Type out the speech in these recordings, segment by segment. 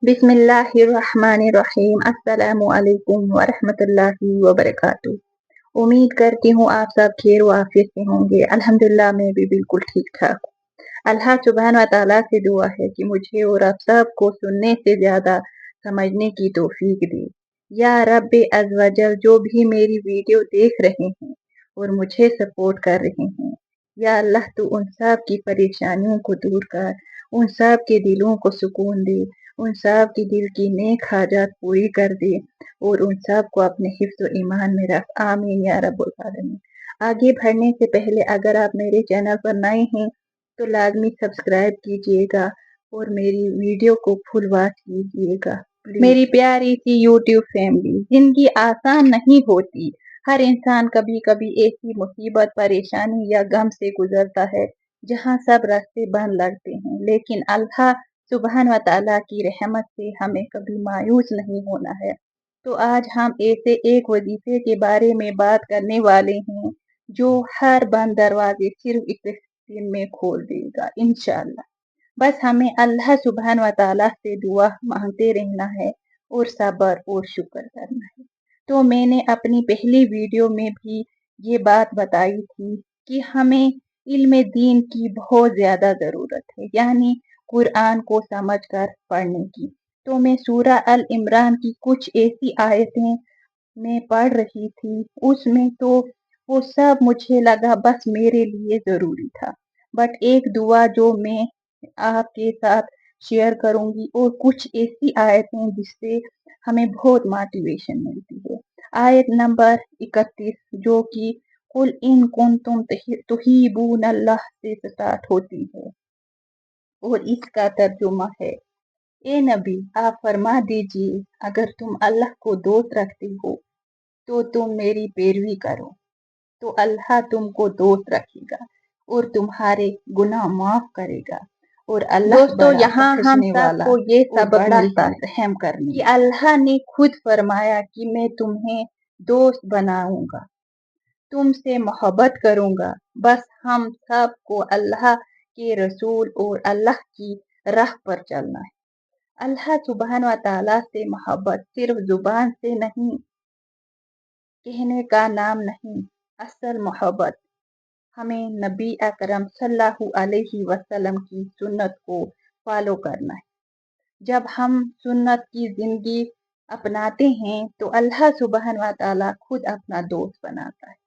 बिस्मिल्लाहिर्रहमानिर्रहीम। अस्सलामु अलैकुम वरहमतुल्लाहि वबरकातुहू। उम्मीद करती हूँ आप सब खैर व आफियत से होंगे। अल्हम्दुलिल्लाह मैं भी बिल्कुल ठीक ठाक हूँ। अल्लाह सुब्हान व तआला से दुआ है कि मुझे और आप सब को सुनने से ज्यादा समझने की तौफीक दे। या रब्बे अज़ व जल, जो भी मेरी वीडियो देख रहे हैं और मुझे सपोर्ट कर रहे हैं, या अल्लाह तू उन सब की परेशानियों को दूर कर, उन सब के दिलों को सुकून दे, उन सब की दिल की नेक हाजात पूरी कर दे और उन सब को अपने हिफ्ज़ व ईमान में रख। आमीन या रब्बुल आलमीन। आगे बढ़ने से पहले अगर आप मेरे चैनल पर नए हैं तो लाजमी सब्सक्राइब कीजिएगा और मेरी वीडियो को फुल वॉच कीजिएगा। मेरी प्यारी सी यूट्यूब फैमिली, जिंदगी आसान नहीं होती। हर इंसान कभी कभी ऐसी मुसीबत, परेशानी या गम से गुजरता है जहाँ सब रास्ते बंद लगते हैं, लेकिन अल्लाह सुब्हान व तआला की रहमत से हमें कभी मायूस नहीं होना है। तो आज हम ऐसे एक वजीफे के बारे में बात करने वाले हैं जो हर बंद दरवाजे सिर्फ एक दिन में खोल देगा इंशाअल्लाह। बस हमें अल्लाह सुब्हान व तआला से दुआ मांगते रहना है और सब्र और शुक्र करना है। तो मैंने अपनी पहली वीडियो में भी ये बात बताई थी कि हमें इल्म दीन की बहुत ज्यादा जरूरत है, यानी कुरान को समझकर पढ़ने की। तो मैं सूरा अल इमरान की कुछ ऐसी आयतें मैं पढ़ रही थी, उसमें तो वो सब मुझे लगा बस मेरे लिए जरूरी था। बट एक दुआ जो मैं आपके साथ शेयर करूंगी और कुछ ऐसी आयतें जिससे हमें बहुत मोटिवेशन मिलती है। आयत नंबर 31 जो कि कुल इन कुंतुम तुहिबून अल्लाह से स्टार्ट होती है और इसका तर्जुमा है, ए नबी आप फरमा दीजिए अगर तुम अल्लाह को दोस्त रखते हो तो तुम मेरी पैरवी करो, तो अल्लाह तुमको दोस्त रखेगा और तुम्हारे गुनाह माफ करेगा और अल्लाह दोस्तों यहाँ हम सबको ये सबक मिलता है रहम करने कि अल्लाह ने खुद फरमाया कि मैं तुम्हें दोस्त बनाऊंगा, तुमसे मोहब्बत करूंगा। बस हम सबको अल्लाह के रसूल और अल्लाह की राह पर चलना है। अल्लाह सुब्हान व तआला से मोहब्बत सिर्फ जुबान से नहीं, कहने का नाम नहीं, असल मोहब्बत हमें नबी अकरम सल्लल्लाहु अलैहि वसल्लम की सुन्नत को फॉलो करना है। जब हम सुन्नत की जिंदगी अपनाते हैं तो अल्लाह सुब्हान व तआला खुद अपना दोस्त बनाता है।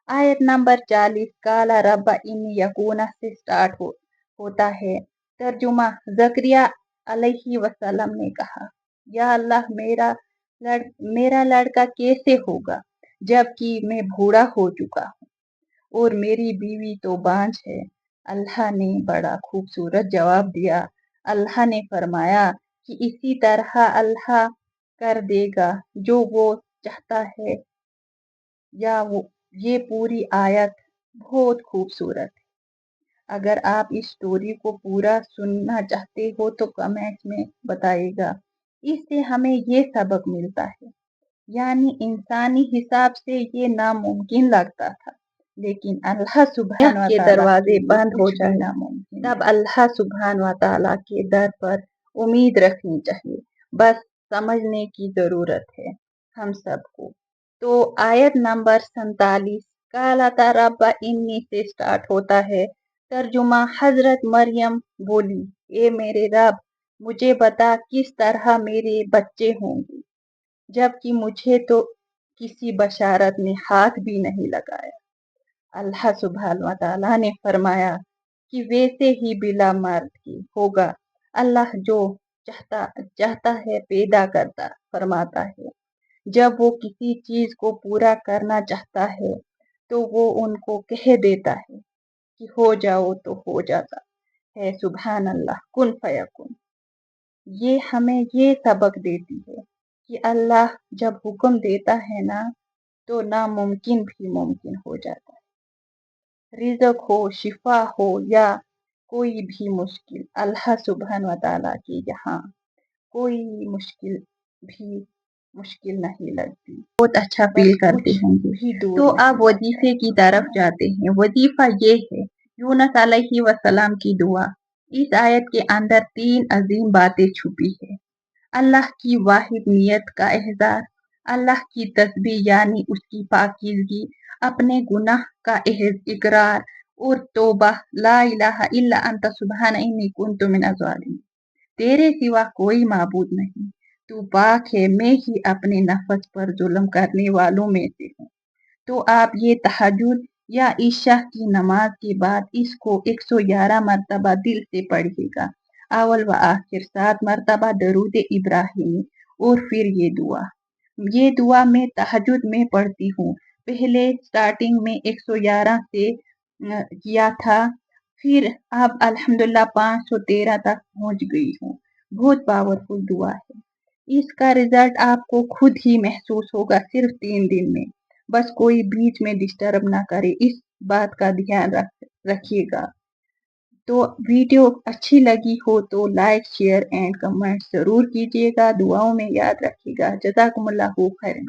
आयत नंबर 40 काला रब्बा इन्नी यकूना से स्टार्ट होता है। तर्जुमा, जकरिया अलैहि वसल्लम ने कहा, या अल्लाह मेरा लड़का कैसे होगा जबकि मैं बूढ़ा हो चुका हूँ और मेरी बीवी तो बांझ है। अल्लाह ने बड़ा खूबसूरत जवाब दिया। अल्लाह ने फरमाया कि इसी तरह अल्लाह कर देगा जो वो चाहता है। या वो ये पूरी आयत बहुत खूबसूरत है। अगर आप इस स्टोरी को पूरा सुनना चाहते हो तो कमेंट्स में बताइएगा। इससे हमें ये सबक मिलता है, यानी इंसानी हिसाब से ये नामुमकिन लगता था, लेकिन अल्लाह सुब्हान व के दरवाजे बंद हो जाए नामुमकिन, तब अल्लाह सुब्हान व तआला के दर पर उम्मीद रखनी चाहिए। बस समझने की जरूरत है हम सबको। तो आयत नंबर 47 काला रब्बा इन्नी से स्टार्ट होता है। तर्जुमा, हजरत मरियम बोली, ए मेरे रब मुझे बता किस तरह मेरे बच्चे होंगे जबकि मुझे तो किसी बशारत ने हाथ भी नहीं लगाया। अल्लाह सुब्हान व तआला ने फरमाया कि वैसे ही बिला मर्द की होगा। अल्लाह जो चाहता है पैदा करता फरमाता है। जब वो किसी चीज को पूरा करना चाहता है तो वो उनको कह देता है कि हो जाओ तो हो जाता है। सुभान अल्लाह, कुन फयकुन। ये हमें ये सबक देती है कि अल्लाह जब हुक्म देता है ना तो नामुमकिन भी मुमकिन हो जाता है। रिज़्क हो, शिफा हो या कोई भी मुश्किल, अल्लाह सुब्हान व तआला के यहाँ कोई मुश्किल भी मुश्किल नहीं लगती। बहुत अच्छा फील करते होंगे। तो अब वजीफे की तरफ जाते हैं। वजीफा ये है यूनुस अलैहि वसल्लम की दुआ। इस आयत के अंदर 3 अजीम बातें छुपी है। अल्लाह की वाहिद नियत का एहसास, अल्लाह की तस्बीह यानी उसकी पाकीज़गी, अपने गुनाह का इकरार और तौबा, ला इलाहा इल्ला अंता सुब्हाना इन्नी कुन्तु मिनज़ ज़ालिमीन। तेरे सिवा कोई माबूद नहीं, तू पाक है, मैं ही अपने नफ्स पर जुल्म करने वालों में से हूँ। तो आप ये तहज्जुद या ईशा की नमाज के बाद इसको 111 मरतबा दिल से पढ़िएगा। अव्वल व आखिर 7 मरतबा दरूद इब्राहिमी और फिर ये दुआ मैं तहज्जुद में पढ़ती हूँ। पहले स्टार्टिंग में 111 से किया था, फिर अब अल्हम्दुलिल्लाह 513 तक पहुँच गई हूँ। बहुत पावरफुल दुआ है। इसका रिजल्ट आपको खुद ही महसूस होगा सिर्फ 3 दिन में। बस कोई बीच में डिस्टर्ब ना करे, इस बात का ध्यान रखिएगा। तो वीडियो अच्छी लगी हो तो लाइक शेयर एंड कमेंट जरूर कीजिएगा। दुआओं में याद रखिएगा। जज़ाकुमुल्लाहु खैरन।